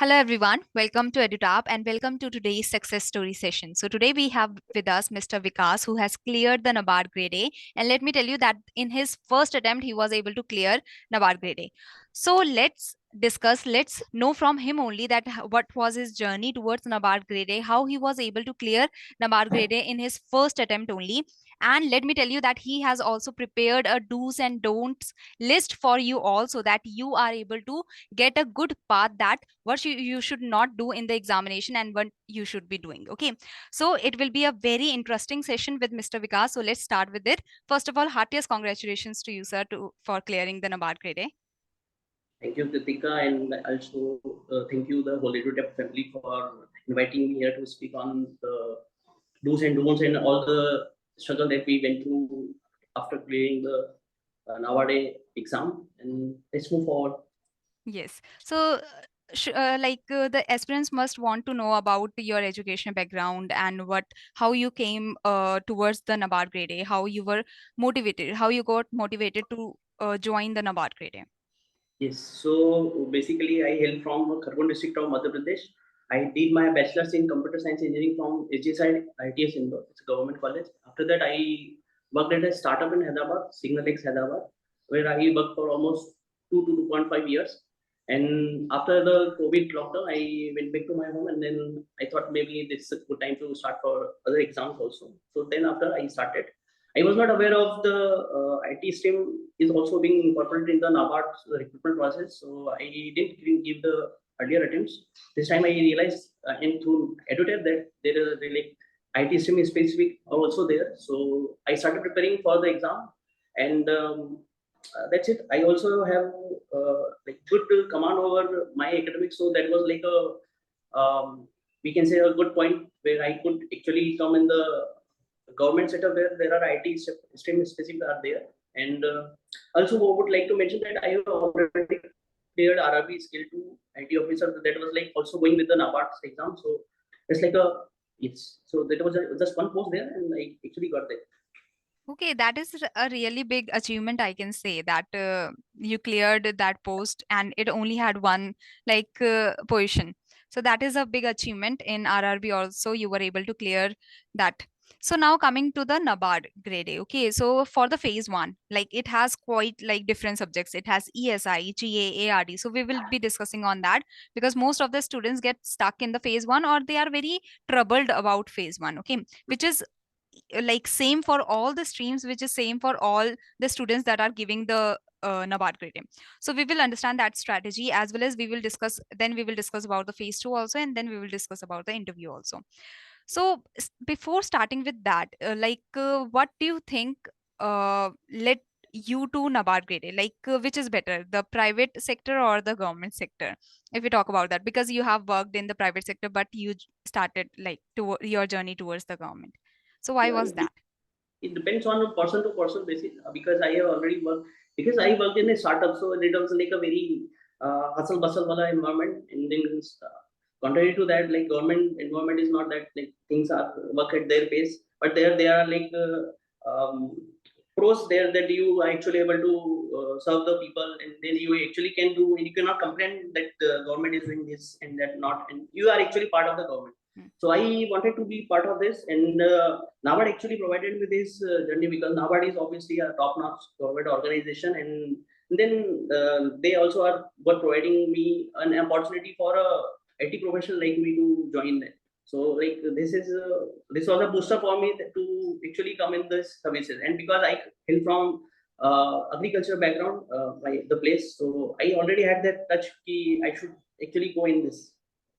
Hello everyone, welcome to EduTap and welcome to today's success story session. So today we have with us Mr. Vikas who has cleared the NABARD Grade A, and let me tell you that in his first attempt he was able to clear NABARD Grade A. So let's know from him only that what was his journey towards NABARD Grade A, how he was able to clear NABARD Grade A in his first attempt only. And let me tell you that he has also prepared a do's and don'ts list for you all so that you are able to get a good path that what you should not do in the examination and what you should be doing. Okay, so it will be a very interesting session with Mr. Vikas. So let's start with it. First of all, heartiest congratulations to you, sir, for clearing the NABARD Grade A. Thank you, Kritika, and also thank you, the whole EduTap family, for inviting me here to speak on the do's and don'ts and all the struggle that we went through after clearing the nowadays exam. And let's move forward. Yes. So, the aspirants must want to know about your education background and how you came towards the NABARD Grade A, how you were motivated, how you got motivated to join the NABARD Grade A. Yes, so basically, I hail from Khargone district of Madhya Pradesh. I did my bachelor's in computer science engineering from HSI ITS Indore. It's a government college. After that, I worked at a startup in Hyderabad, Signal X Hyderabad, where I worked for almost 2 to 2.5 years. And after the COVID lockdown, I went back to my home, and then I thought maybe this is a good time to start for other exams also. So then after I started, I was not aware of the IT stream is also being incorporated in the NABARD recruitment process. So I didn't even give the earlier attempts. This time I realized and through EduTap that there is really IT stream is specific also there. So I started preparing for the exam, and that's it. I also have like good command over my academics, so that was like a we can say a good point where I could actually come in the government setup where there are IT stream specific are there. And also I would like to mention that I have already cleared RRB skill 2 IT officer. That was like also going with the NABARD exam. So it's like it's so that was just one post there, and I actually got that. Okay, that is a really big achievement, I can say, that you cleared that post and it only had one position. So that is a big achievement in RRB also. You were able to clear that. So now coming to the NABARD grade A. Okay, so for the phase one, like it has quite like different subjects. It has ESI, GA, ARD. So we will be discussing on that because most of the students get stuck in the phase one or they are very troubled about phase one. Okay, which is like same for all the streams, which is same for all the students that are giving the NABARD grade A. So we will understand that strategy as well as we will discuss about the phase two also, and then we will discuss about the interview also. So before starting with that, what do you think led you to NABARD grade A? Which is better, the private sector or the government sector? If we talk about that, because you have worked in the private sector, but you started like to your journey towards the government. So why Yeah, was that? it depends on a person to person basis because I have already worked because I worked in a startup, so it was like a very hustle bustle wala environment. And then contrary to that, like government environment is not that like things are work at their pace, but there they are like pros there that you are actually able to serve the people, and then you actually can do, and you cannot complain that the government is doing this and that not, and you are actually part of the government. Hmm. So I wanted to be part of this, and NABARD actually provided me this journey because NABARD is obviously a top-notch government organization, and then they also are what providing me an opportunity for a IT professional like me to join them. So like this was a booster for me to actually come in this services, and because I hail from agriculture background by the place, so I already had that touch. I should actually go in this.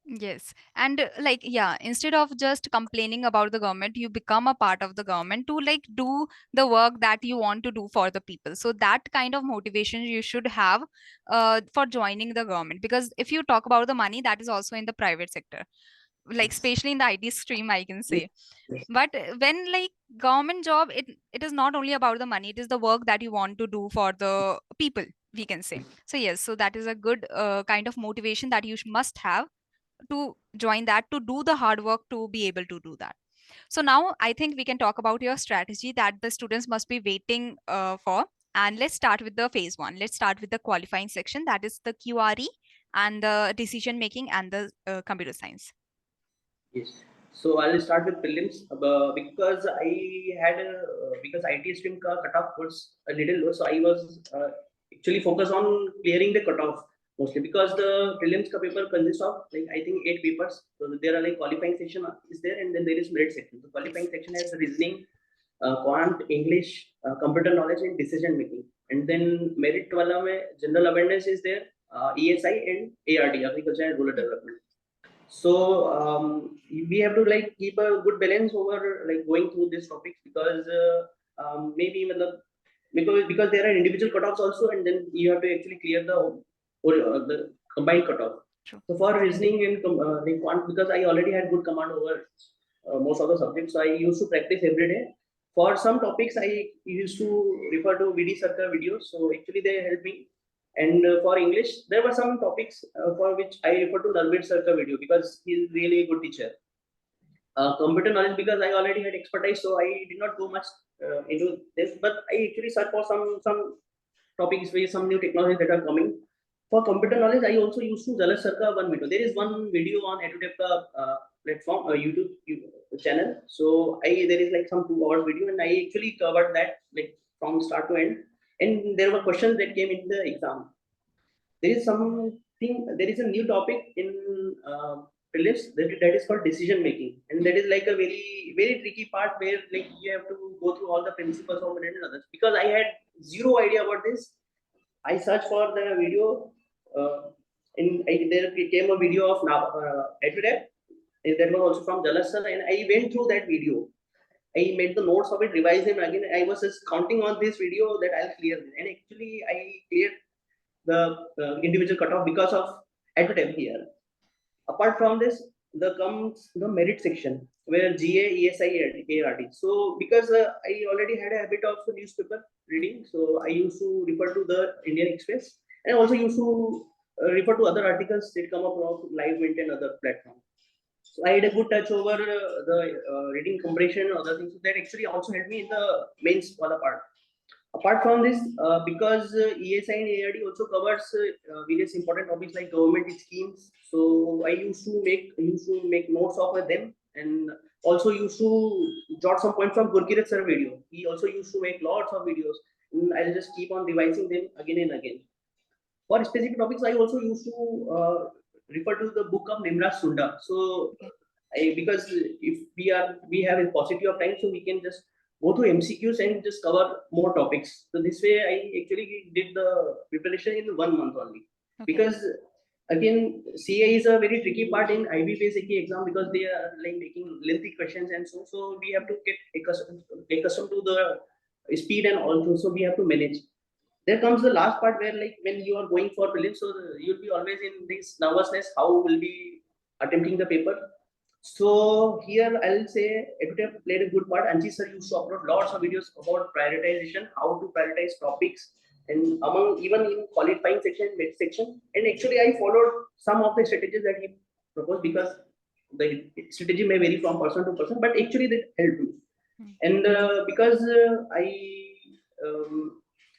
Yes. And yeah, instead of just complaining about the government, you become a part of the government to like do the work that you want to do for the people. So that kind of motivation you should have for joining the government. Because if you talk about the money, that is also in the private sector, like especially in the IT stream, I can say. But when like government job, it is not only about the money, it is the work that you want to do for the people, we can say. So yes, so that is a good kind of motivation that you must have to join that, to do the hard work to be able to do that. So now I think we can talk about your strategy that the students must be waiting for. And let's start with the phase one. Let's start with the qualifying section, that is the QRE and the decision making and the computer science? Yes. So I'll start with prelims because I had because IT stream cutoff was a little low, so I was actually focused on clearing the cutoff mostly because the prelims ka paper consists of like I think 8 papers. So there are like qualifying section is there, and then there is merit section. The qualifying section has reasoning, quant, English, computer knowledge, and decision making. And then merit wala mein general awareness is there, ESI and ARD, agriculture and rural development. So we have to like keep a good balance over like going through these topics because maybe because there are individual cutoffs also, and then you have to actually clear the combined cutoff. True. So for reasoning and like because I already had good command over most of the subjects, so I used to practice every day. For some topics, I used to refer to VD Sarkar videos, so actually they help me. And for English, there were some topics for which I refer to NABARD Sarkar video because he's really a good teacher. Computer knowledge because I already had expertise, so I did not go much into this. But I actually searched for some topics with some new technologies that are coming. For computer knowledge, I also used to Jalas Sarkar one video. There is one video on EduTap platform, YouTube channel. So there is like some 2 hours video, and I actually covered that like from start to end. And there were questions that came in the exam. There is a new topic in prelims that is called decision making, and that is like a very tricky part where like you have to go through all the principles of it and others. Because I had zero idea about this, I searched for the video, there came a video of EduTap, that was also from Jalas sir, and I went through that video. I made the notes of it, revised them again. I was just counting on this video that I'll clear this. And actually, I cleared the individual cutoff because of EduTap here. Apart from this, there comes the merit section where GA, ESI, ARD. So because I already had a habit of newspaper reading, so I used to refer to the Indian Express, and I also used to refer to other articles that come up from Live Mint and other platforms. So I had a good touch over the reading compression and other things. So that actually also helped me in the mains part. Apart from this, because ESI and ARD also covers various important topics like government schemes, so I used to make notes of them, and also used to jot some points from Gurkirat sir video. He also used to make lots of videos, and I'll just keep on revising them again and again. For specific topics, I also used to refer to the book of Nimraj Sunda. So, because if we have a paucity of time, so we can just go to MCQs and just cover more topics. So this way, I actually did the preparation in 1 month only. Okay. Because again, CA is a very tricky part in IB based exam because they are like making lengthy questions, and so we have to get accustomed to the speed, and also so we have to manage. There comes the last part where like when you are going for prelims, so you'll be always in this nervousness, how will be attempting the paper. So here I'll say EduTap played a good part. Anji sir used to upload lots of videos about prioritization, how to prioritize topics, and among even in qualifying section, mid section. And actually I followed some of the strategies that he proposed because the strategy may vary from person to person, but actually that helped me. And because I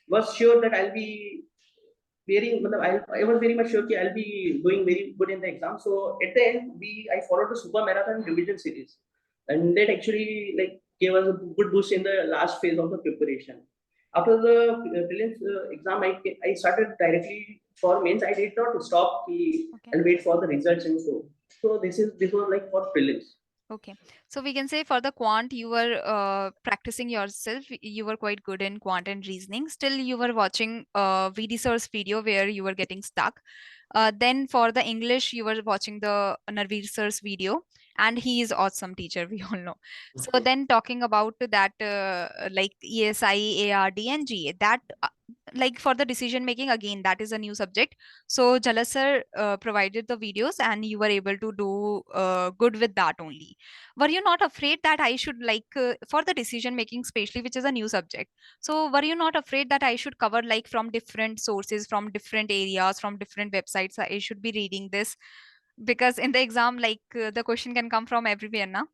was sure that I'll be I was very much sure that I'll be doing very good in the exam. So at the end, I followed the super marathon revision series, and that actually like gave us a good boost in the last phase of the preparation. After the prelims exam, I started directly for mains. I did not stop and wait for the results and so. So this was like for prelims. Okay. So we can say for the quant, you were practicing yourself. You were quite good in quant and reasoning. Still, you were watching VD Sir's video where you were getting stuck. Then for the English, you were watching the Narveer Sir's video, and he is awesome teacher. We all know. So then talking about that, like ESI, ARD, and GA, that like for the decision making again, that is a new subject. So Jalas sir provided the videos, and you were able to do good with that only. Were you not afraid that I should like for the decision making, especially which is a new subject? So were you not afraid that I should cover like from different sources, from different areas, from different websites? I should be reading this because in the exam, like the question can come from everywhere, na?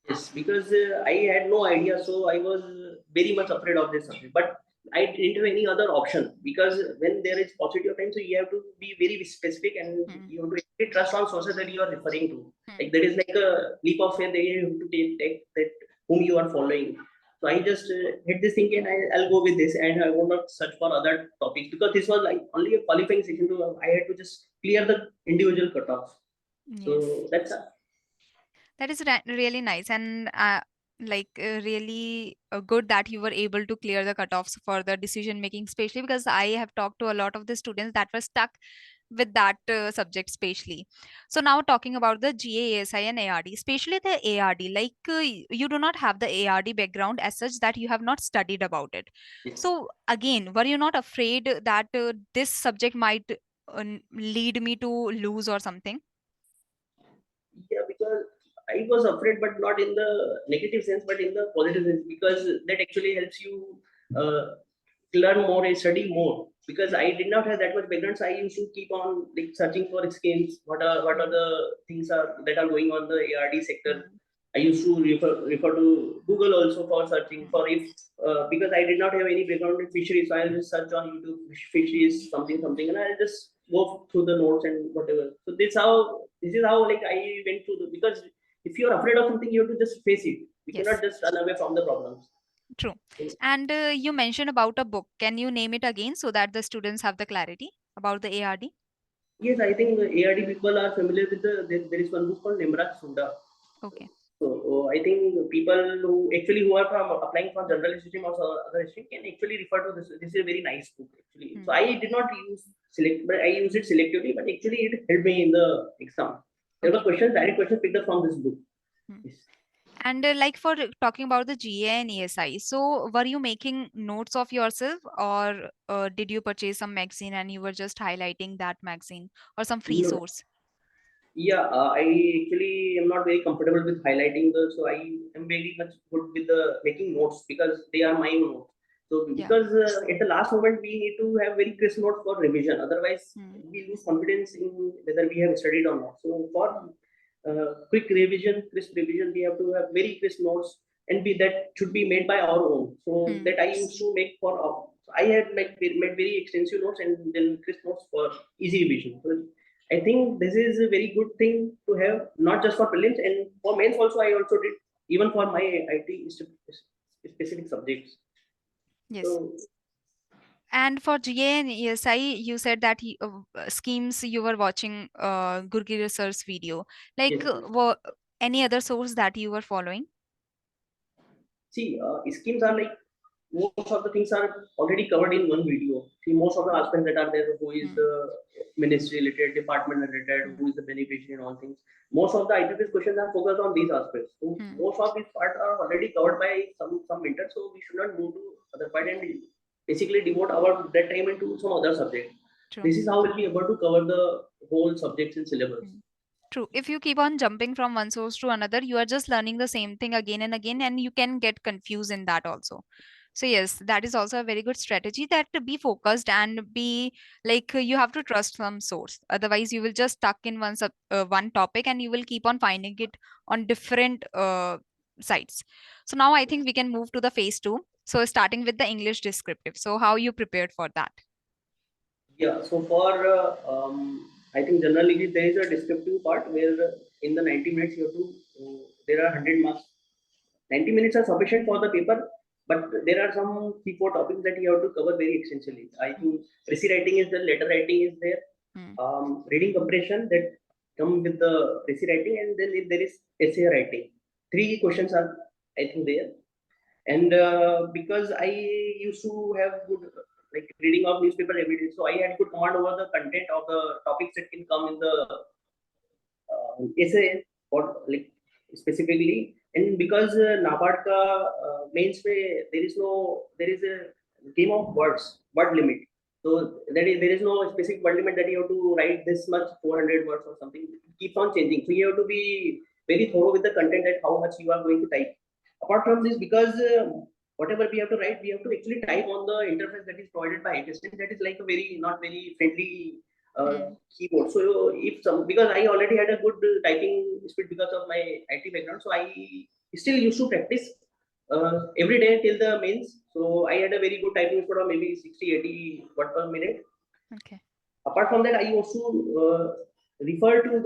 Yes, because I had no idea, so I was very much afraid of this subject. But I didn't have any other option, because when there is paucity of time, so you have to be very specific, and you have to actually trust on sources that you are referring to. Like there is like a leap of faith that you have to take that whom you are following. So I just hit this thing, and I'll go with this, and I will not search for other topics, because this was like only a qualifying section. To I had to just clear the individual cutoffs. Yes. So that's That is really nice, and really good that you were able to clear the cutoffs for the decision making, especially because I have talked to a lot of the students that were stuck with that subject, especially. So now talking about the GASI and ARD, especially the ARD, you do not have the ARD background as such, that you have not studied about it. yes. So again, were you not afraid that this subject might lead me to lose or something? Yeah, because I was afraid, but not in the negative sense, but in the positive sense, because that actually helps you uh, learn more and study more. Because Hmm. I did not have that much background, so I used to keep on like searching for schemes. What are Hmm. the things are that are going on the ARD sector. Hmm. I used to refer to Google also for searching Hmm. for if because I did not have any background in fisheries, so I'll just search on YouTube Hmm. fisheries something, and I'll just go through the notes and whatever. So this is how like I went through the, because if you're afraid of something, you have to just face it. You cannot Yes, just run away from the problems. true. So, And you mentioned about a book. Can you name it again so that the students have the clarity about the ARD? yes, I think the ARD people are familiar with there is one book called Nimraj Sunda. Okay. So I think people who are from applying for general stream or other stream can actually refer to this. This is a very nice book actually. So Hmm. I did not use select, but I used it selectively. But actually, it helped me in the exam. There were Okay. questions, direct questions picked up from this book. Hmm. Yes. And for talking about the GA and ESI, so were you making notes of yourself, or did you purchase some magazine and you were just highlighting that magazine or some free No, source? yeah, I actually am not very comfortable with highlighting so I am very much good with the making notes, because they are my notes. So Yeah. because at the last moment we need to have very crisp notes for revision, otherwise Hmm. we lose confidence in whether we have studied or not. So Hmm. for quick revision, crisp revision, we have to have very crisp notes, and that should be made by our own. So Hmm. that I used to make for. So I had made very extensive notes and then crisp notes for easy revision. So I think this is a very good thing to have, not just for prelims and for mains also. I also did even for my IT specific subjects. Yes. So And for GA and ESI, you said that schemes you were watching Gurgir sir's video. yes, Like, yes. any other source that you were following? See, schemes are like most of the things are already covered in one video. See, most of the aspects that are there, who is Hmm. the ministry related, department related, Hmm. who is the beneficiary, and all things. Most of the IPPS questions are focused on these aspects. So Hmm. most of these parts are already covered by some mentors. So we should not move to other part and basically devote our that time into some other subject. True. This is how we'll be able to cover the whole subjects in syllabus. Hmm. True. If you keep on jumping from one source to another, you are just learning the same thing again and again, and you can get confused in that also. So yes, that is also a very good strategy, that to be focused and be like you have to trust some source. Otherwise, you will just stuck in one topic and you will keep on finding it on different sites. So now I think we can move to the phase two. So starting with the English descriptive. So how you prepared for that? Yeah, so for I think generally there is a descriptive part where in the 90 minutes you have to there are 100 marks. 90 minutes are sufficient for the paper, but there are some 3 4 topics that you have to cover very extensively. I Hmm. think essay writing is there, letter writing is there, Hmm. reading comprehension that come with the essay writing, and then if there is essay writing. 3 questions are I think there, and because I used to have good like reading of newspaper every day, so I had good command over the content of the topics that can come in the essay or like specifically. And because NABARD ka mains mein there is a game of word limit. So there is no specific word limit that you have to write this much 400 words or something. It keeps on changing. So you have to be very Hmm. thorough with the content, that how much you are going to type. Apart from this, because whatever we have to write, we have to actually type on the interface that is provided by ITS, and that is like a very not very friendly Hmm. keyboard. So if some, because I already had a good typing speed because of my IT background, so I still used to practice every day till the mains. So I had a very good typing speed of maybe 60-80 word per minute. Okay. Apart from that, I also refer to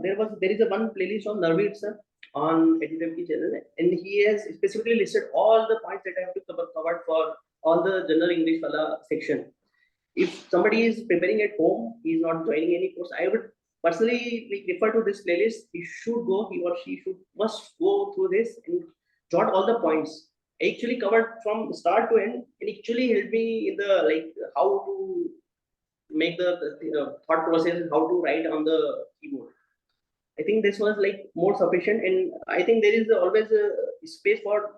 there is a one playlist of Narveer sir on EduTap channel, and he has specifically listed all the points that I have to cover for all the general English wala section. If somebody is preparing at home, he is not joining any course, I would personally refer to this playlist. He or she must go through this and jot all the points. I actually covered from start to end. It actually helped me in the how to make the thought process, how to write on the keyboard. I think this was more sufficient, and I think there is always a space for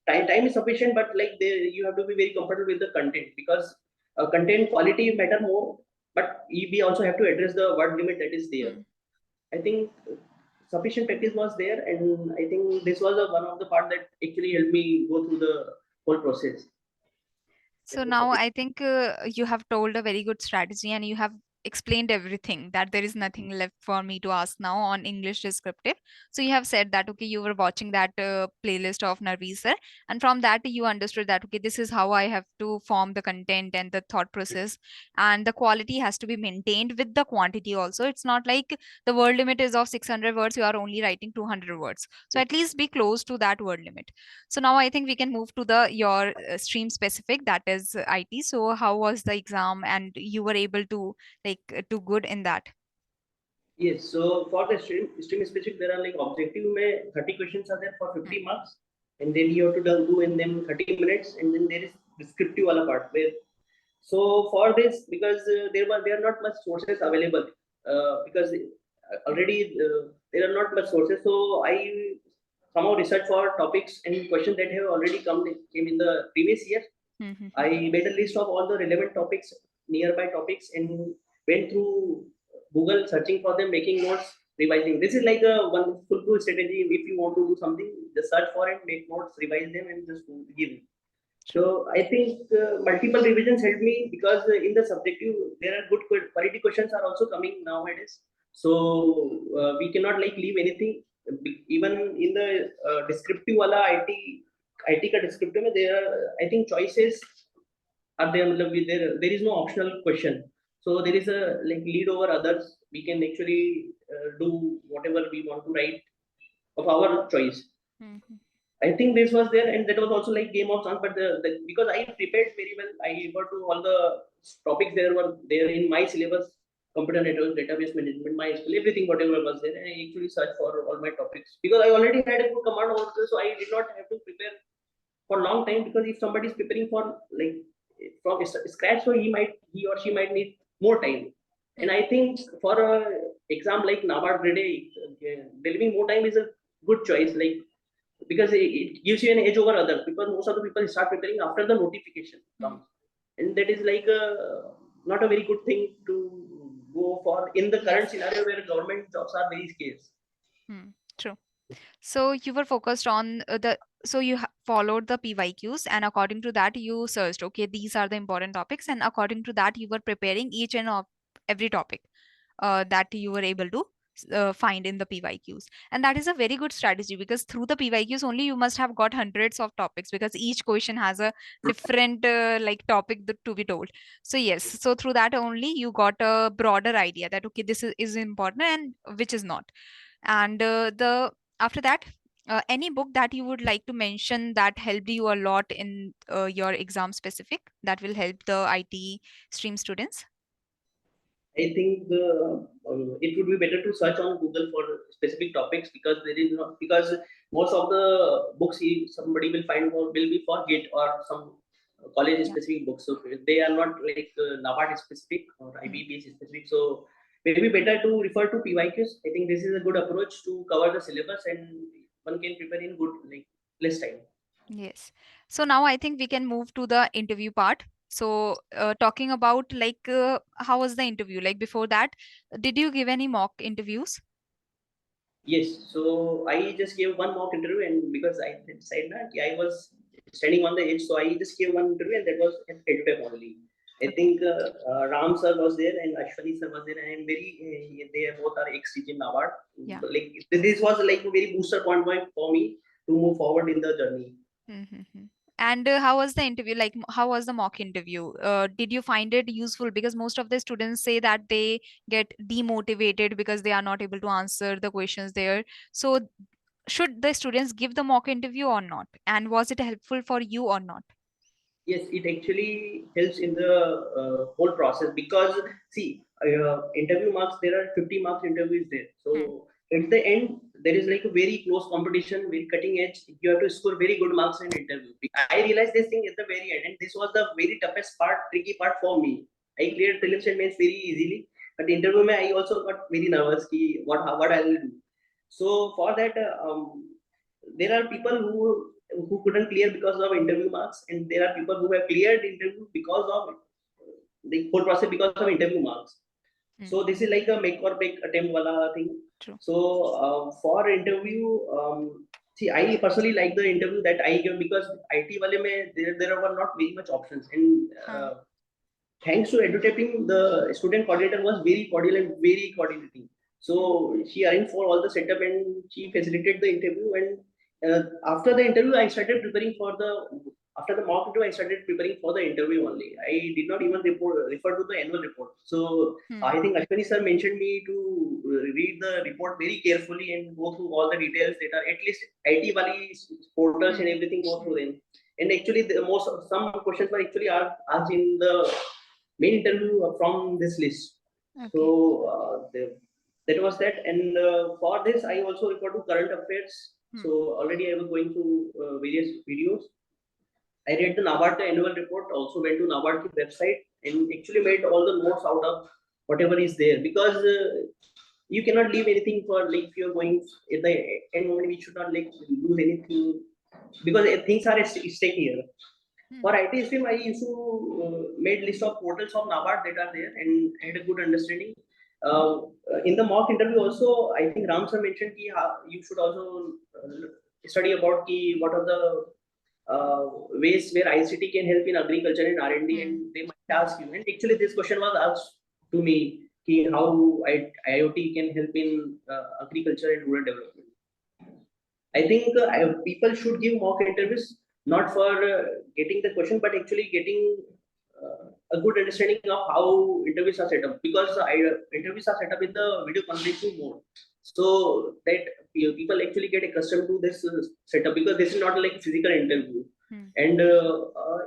time. Time is sufficient, but you have to be very comfortable with the content, because content quality matter more. But we also have to address the word limit that is there. I think sufficient practice was there, and I think this was one of the part that actually helped me go through the whole process. So now I think you have told a very good strategy and you have explained everything, that there is nothing left for me to ask now on English descriptive. So you have said that, okay, you were watching that playlist of Narveer sir, and from that you understood that, okay, this is how I have to form the content and the thought process, and the quality has to be maintained with the quantity also. It's not like the word limit is of 600 words, you are only writing 200 words. So at least be close to that word limit. So now I think we can move to the your stream specific, that is IT. So how was the exam and you were able to do good in that? Yes, so for the stream specific, there are objective mein 30 questions are there for Hmm. 50 marks, and then you have to do in them 30 minutes, and then there is descriptive wala part where. So for this, because there are not much sources available, because already there are not much sources, so I somehow research for topics and questions that have already came in the previous year. Mm-hmm. I made a list of all the relevant topics, nearby topics, and went through Google searching for them, making notes, revising. This is like a one foolproof strategy. If you want to do something, just search for it, make notes, revise them, and just give. True. So I think multiple revisions helped me, because in the subjective there are good quality questions are also coming nowadays. So we cannot leave anything. Even in the descriptive wala IT ka descriptive mein there are, I think, choices are there. There is no optional question. So there is a lead over others. We can actually do whatever we want to write of our choice. Mm-hmm. I think this was there, and that was also game of chance. But because I prepared very well, I referred to all the topics there were there in my syllabus, computer network, database management, MySQL, everything whatever was there. And I actually searched for all my topics, because I already had a good command over this, so I did not have to prepare for a long time. Because if somebody is preparing for from scratch, so he or she might need more time. And I think for a exam like NABARD Grade A, delivering more time is a good choice. Because it gives you an edge over others, because most of the people start preparing after the notification comes, and that is not a very good thing to go for in the current Yes. scenario where government jobs are very scarce. True. So you were focused on so you followed the PYQs, and according to that you searched, okay, these are the important topics, and according to that you were preparing each and every topic that you were able to find in the PYQs. And that is a very good strategy, because through the PYQs only you must have got hundreds of topics, because each question has a different topic to be told. So yes, so through that only you got a broader idea that, okay, is important and which is not. And the after that, any book that you would like to mention that helped you a lot in your exam specific, that will help the IT stream students? I think it would be better to search on Google for specific topics, because there is not, because most of the books somebody will find will be for GIT or some college Yeah. specific books. So they are not NABARD specific or Hmm. IBPS specific. So maybe better to refer to PYQs. I think this is a good approach to cover the syllabus, and one can prepare in good less time. Yes. So now I think we can move to the interview part. So talking about how was the interview? Like before that, did you give any mock interviews? Yes, so I just gave one mock interview, and because I decided that I was standing on the edge, so I just gave one interview, and that was at EduTap only. I Okay. think Ram sir was there and Ashwani sir was there, and I'm very they both are ex-teaching NABARD. Yeah. This was a very booster point for me to move forward in the journey. Mm-hmm. And how was the interview? Like, how was the mock interview? Did you find it useful? Because most of the students say that they get demotivated because they are not able to answer the questions there. So, should the students give the mock interview or not? And was it helpful for you or not? Yes, it actually helps in the whole process because see, interview marks, there are 50 marks interviews there. Hmm. So at the end, there is like a very close competition, very cutting edge. You have to score very good marks in interview. I realized this thing at the very end, and this was the very toughest part, tricky part for me. I cleared prelims and mains very easily, but interview mein I also got very nervous. Ki what I will do. So for that, there are people who couldn't clear because of interview marks, and there are people who have cleared interview because of the whole process because of interview marks. Hmm. So this is like a make or break attempt wala thing. True. So for interview, see, I personally like the interview that I give because IT wale mein there were not very much options, and Huh. thanks to EduTaping, the student coordinator was very cordial and very coordinating. Hmm. So she arranged for all the setup and she facilitated the interview. And after the interview, I started preparing for the after the mock interview. I started preparing for the interview only. I did not even refer to the annual report. So Hmm. I think Ashwini sir mentioned me to read the report very carefully and go through all the details that are at least IT wali portals and Hmm. everything. Go through Hmm. them. And actually, the most some questions were actually asked in the main interview from this list. So Okay. that was that. And for this, I also refer to current affairs. Hmm. So already I was going through various videos. I read the NABARD annual report. Also went to NABARD website and actually made all the notes out of whatever is there because you cannot leave anything for like if you're going at the end moment. We should not like lose anything because things are at stake here. Hmm. For IT stream, I used to made list of portals of NABARD that are there and had a good understanding. In the mock interview also, I think Ram sir mentioned ki, you should also study about ki, what are the ways where ICT can help in agriculture and R&D, Hmm. and they might ask you. And actually, this question was asked to me ki, how IoT can help in agriculture and rural development. I think people should give mock interviews not for getting the question, but actually getting a good understanding of how interviews are set up. Because interviews are set up in the video conferencing mode, so that people actually get accustomed to this setup because this is not like physical interview, Hmm. and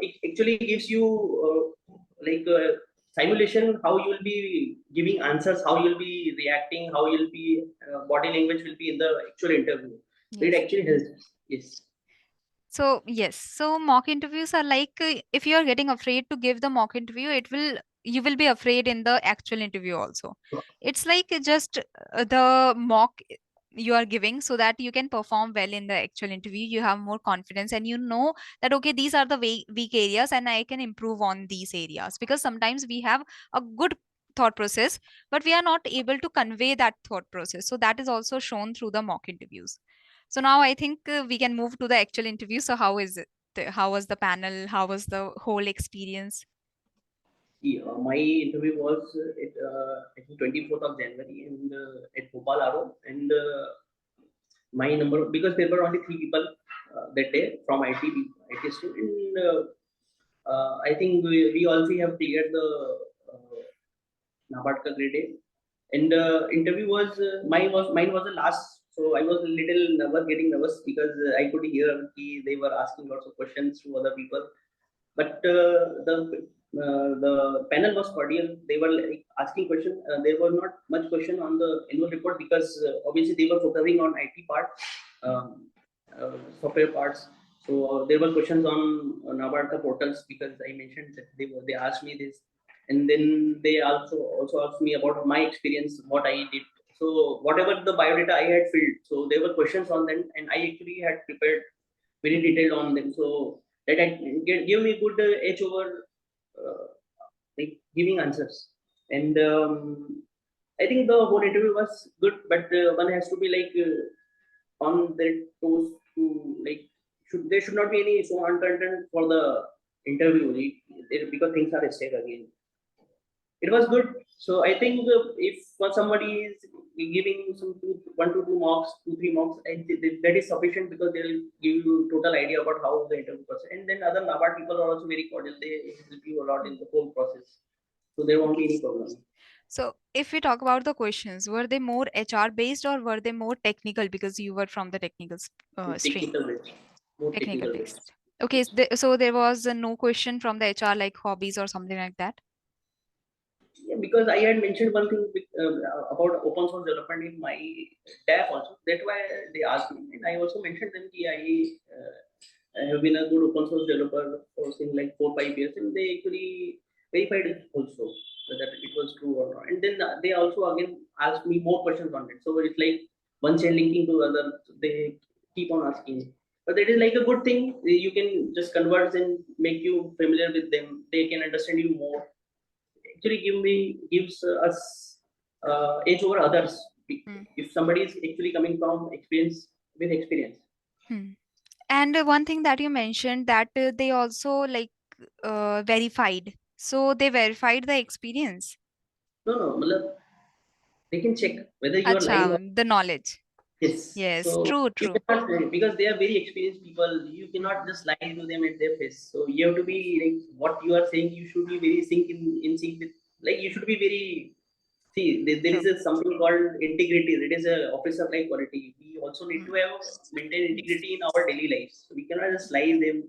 it actually gives you like simulation how you will be giving answers, how you'll be reacting, how you'll be body language will be in the actual interview. So it Yes. actually helps. Yes. So, yes. So, mock interviews are like if you are getting afraid to give the mock interview, you will be afraid in the actual interview also. It's like just the mock you are giving so that you can perform well in the actual interview. You have more confidence and you know that, okay, these are the weak areas and I can improve on these areas. Because sometimes we have a good thought process, but we are not able to convey that thought process. So, that is also shown through the mock interviews. So now I think we can move to the actual interview. So how is it? How was the panel? How was the whole experience? See, my interview was I think 24th of January and at Bhopal RO, and my number because there were only three people that day from IT stream, and I think we all three have cleared the NABARD Grade A. And interview was mine was the last, so I was a little nervous, getting nervous because I could hear they were asking lots of questions to other people. But the panel was cordial. They were like asking questions. There were not much question on the annual report because obviously they were focusing on IT part, Hmm. um, software parts. So there were questions on NABARD portals because I mentioned that they asked me this, and then they also asked me about my experience, what I did. So whatever the biodata I had filled, so there were questions on them, and I actually had prepared very detailed on them. So that give me good edge over uh, like giving answers. And I think the whole interview was good, but one has to be like on their toes to like there should not be any so uncontent for the interview because things are at stake again. it was good. So I think if somebody is giving some 1 to 2 marks, 2 3 marks, that is sufficient, because they will give you total idea about how the interview process. And then other NABARD people are also very cordial. They help you a lot in the whole process, so there won't be Okay. any problem. So if we talk about the questions, were they more HR based or were they more technical because you were from the technical stream? Technical bit, more Technical technical bit. based. Okay, so there was no question from the HR like hobbies or something like that. Yeah, because I had mentioned one thing about open source development in my DAF also. That's why they asked me, and I also mentioned them that I have been a good open source developer for since like 4 5 years, and they actually verified it also whether it was true or not. And then they also again asked me more questions on it. So it's like one chain linking to other. They keep on asking. But that is like a good thing. You can just converse and make you familiar with them. They can understand you more, actually gives us edge over others Hmm. if somebody is actually coming from experience with experience. Hmm. And one thing that you mentioned that they also like verified. So they verified the experience. No, no, matlab, they can check whether you are lying or Acha, the knowledge. yes. Yes, So true, you true. cannot because they are very experienced people. You cannot Hmm. just lie to them at their face. So you have to be like what you are saying. You should be very in sync with, like, you should be very. See, there is True. something called integrity. It is a officer-like quality. We also need to Hmm. have maintain Yes. integrity in our daily lives. So we cannot just lie to them.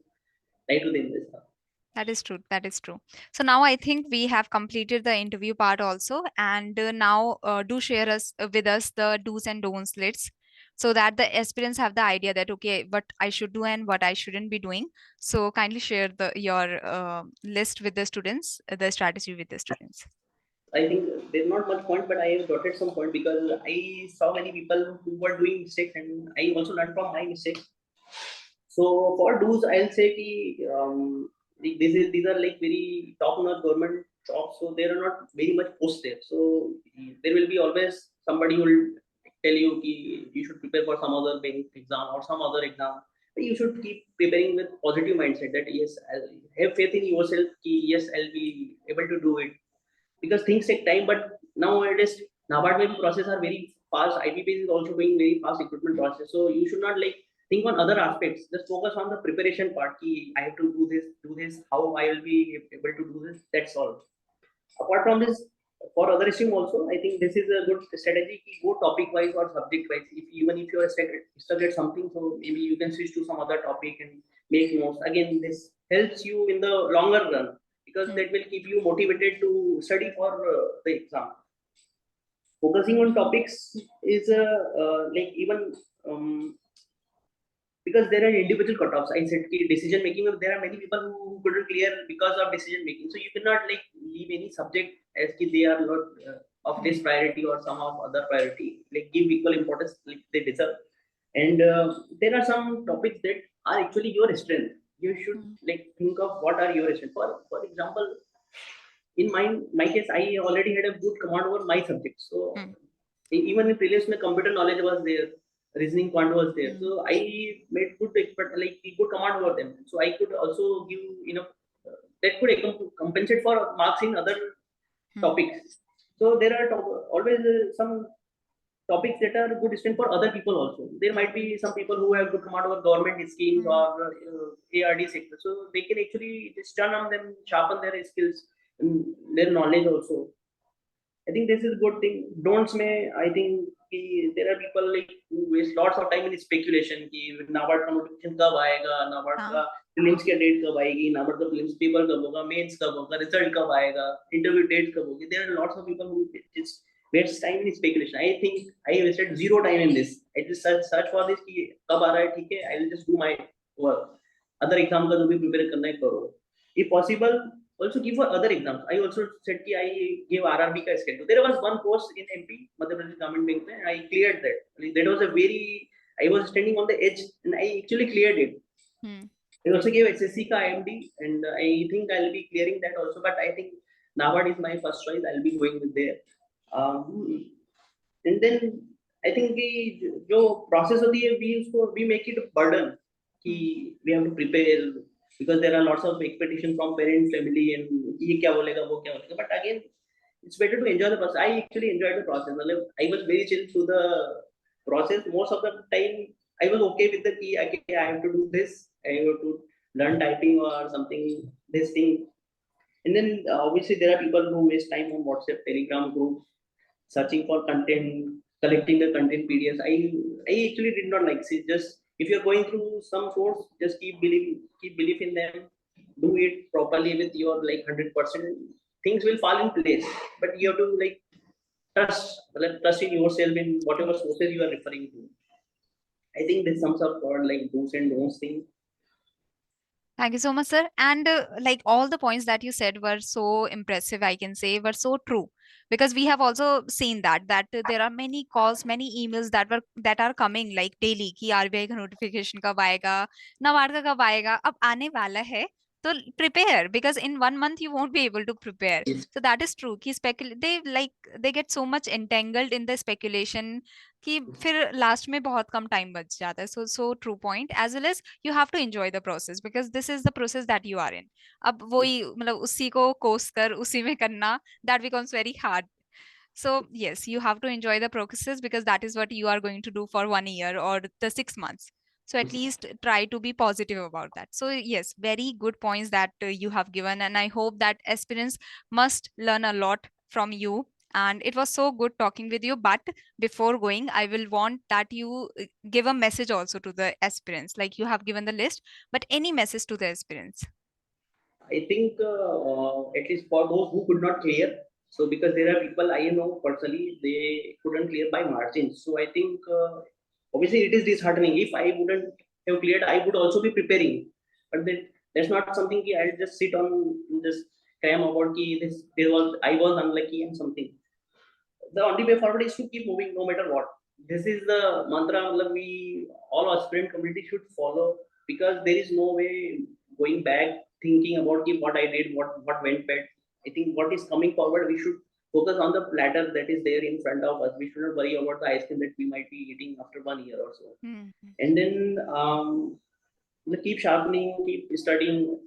This stuff. That is true. That is true. So now I think we have completed the interview part also, and now do share us with us the do's and don'ts lists, so that the aspirants have the idea that okay, what I should do and what I shouldn't be doing. So kindly share the your list with the students, the strategy with the students. I think there's not much point, but I have dotted some point because I saw many people who were doing mistakes, and I also learned from my mistakes. So for dues, I'll say ki, these are like very top-notch government jobs, so there are not very much posts there. So there will be always somebody who will tell you ki you should prepare for some other bank exam or some other exam. But you should keep preparing with positive mindset that yes, I'll have faith in yourself. Ki yes, I'll be able to do it, because things take time. But nowadays, NABARD maybe process are very fast. IBPS is also doing very fast recruitment Mm, process. So you should not like think on other aspects. Just focus on the preparation part. Ki, I have to do this. How I will be able to do this. That's all. Apart from this, for other stream also, I think this is a good strategy. Ki go topic wise or subject wise. If even if you are stuck at something, so maybe you can switch to some other topic and make notes. Again, this helps you in the longer run, because mm, that will keep you motivated to study for the exam. Focusing on topics is like even because there are individual cutoffs. I said ki decision making. There are many people who couldn't clear because of decision making. So you cannot like leave any subject as ki they are not of mm, this priority or some of other priority. Like give equal importance like they deserve. And there are some topics that are actually your strength. You should mm, like think of what are your strength. For example, in my case, I already had a good command over my subject. So mm, even in previous, my computer knowledge was there, reasoning quant was there. mm, So I made good expert like good command over them. So I could also give enough that could compensate for marks in other mm, topics. So there are always some topics that are good strength for other people also. There mm, might be some people who have good command over government schemes mm, or ARD sector. So they can actually just turn on them, sharpen their skills and their knowledge also. I think this is a good thing. Don'ts may I think there are people like who waste lots of time in speculation कि नाबार्ड का notification कब आएगा, नाबार्ड हाँ, का prelims की date कब आएगी, नाबार्ड का प्रीलिम्स पेपर कब होगा, मेंस कब होगा, रिजल्ट कब आएगा, इंटरव्यू डेट कब होगी. There are lots of people who just waste time in speculation. I think I wasted zero time in this. I just search for this कि कब आ रहा है, ठीक है, I will just do my work. Other exam का जो भी prepare करना है करो. If possible, also give for other exams. I also said कि I gave RRB का schedule. There was one post in MP, Madhya Pradesh Government Bank में, I cleared that. That was a very, I was standing on the edge and I actually cleared it. mm, I also gave SSC ka IMD, and I think I'll be clearing that also. But I think NABARD is my first choice. I'll be going with there. And then I think जो process होती है, we make it a burden कि mm, we have to prepare, because there are lots of expectation from parents, family, and ये क्या बोलेगा वो क्या बोलेगा. But again, it's better to enjoy the process. I actually enjoyed the process. I was very chill through the process. Most of the time, I was okay with the key. Okay, I have to do this. I have to learn typing or something. This thing, and then obviously there are people who waste time on WhatsApp, Telegram groups, searching for content, collecting the content PDFs. I actually did not like. See, just if you're going through some source, just keep belief in them. Do it properly with your like 100%. Things will fall in place, but you have to like trust in yourself in whatever sources you are referring to. I think this sums up for like do's and don'ts thing. Thank you so much, sir. And like all the points that you said were so impressive, I can say, were so true. Because we have also seen that there are many calls, many emails that are coming like daily कि RBI का notification कब आएगा, NABARD का कब आएगा, अब आने वाला है. So prepare because in 1 month you won't be able to prepare. Yes. So that is true. कि they get so much entangled in the speculation कि फिर लास्ट में बहुत कम टाइम बच जाता है. So true point. As well as you have to enjoy the process because this is the process that you are in. अब वही मतलब उसी को कोस कर उसी में करना, that becomes very hard. So yes, you have to enjoy the process because that is what you are going to do for 1 year or the 6 months. So at least try to be positive about that. So yes, very good points that you have given, and I hope that aspirants must learn a lot from you. And it was so good talking with you. But before going, I will want that you give a message also to the aspirants. Like you have given the list, but any message to the aspirants? I think at least for those who could not clear, so because there are people I know personally, they couldn't clear by margins. So I think obviously it is disheartening. If I wouldn't have cleared, I would also be preparing. But that's not something I'll just sit on just cram about ki this there was I was unlucky and something. The only way forward is to keep moving no matter what. This is the mantra matlab we all aspirant community should follow, because there is no way going back thinking about what I did, what went bad. I think what is coming forward, we should focus on the platter that is there in front of us. We shouldn't worry about the ice cream that we might be eating after 1 year or so. Hmm. And then keep sharpening, keep studying.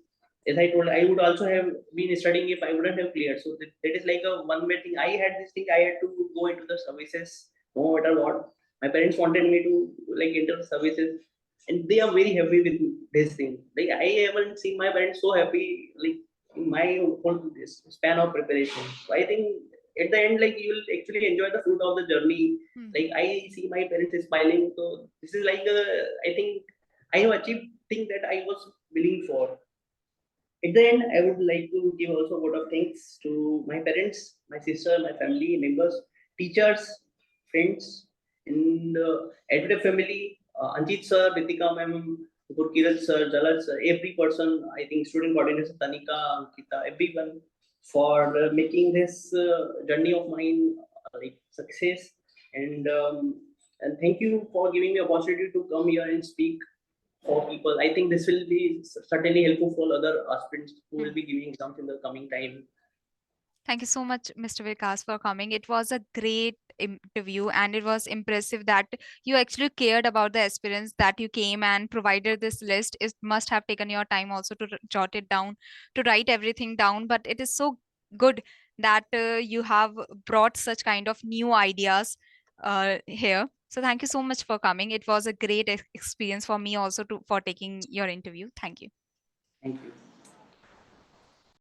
As I told, I would also have been studying if I wouldn't have cleared. So that is like a one way thing. I had this thing. I had to go into the services no matter what. My parents wanted me to like enter the services, and they are very happy with this thing. Like I haven't seen my parents so happy like in my whole this span of preparation. So I think at the end, like you will actually enjoy the fruit of the journey. Hmm. Like I see my parents smiling. So this is like I think I have achieved thing that I was willing for. At the end, I would like to give also a vote of thanks to my parents, my sister, my family members, teachers, friends, and EduTap family, Anjit sir, Ritika ma'am, Gurkirat sir, Jalal sir, every person, I think student coordinators, Tanika, Ankita, everyone for making this journey of mine like success. And and thank you for giving me opportunity to come here and speak for people. I think this will be certainly helpful for other aspirants who will Hmm. be giving exams in the coming time. Thank you so much, Mr. Vikas, for coming. It was a great interview, and it was impressive that you actually cared about the aspirants, that you came and provided this list. It must have taken your time also to jot it down, to write everything down. But it is so good that you have brought such kind of new ideas here. So thank you so much for coming. It was a great experience for me also to for taking your interview. Thank you. Thank you.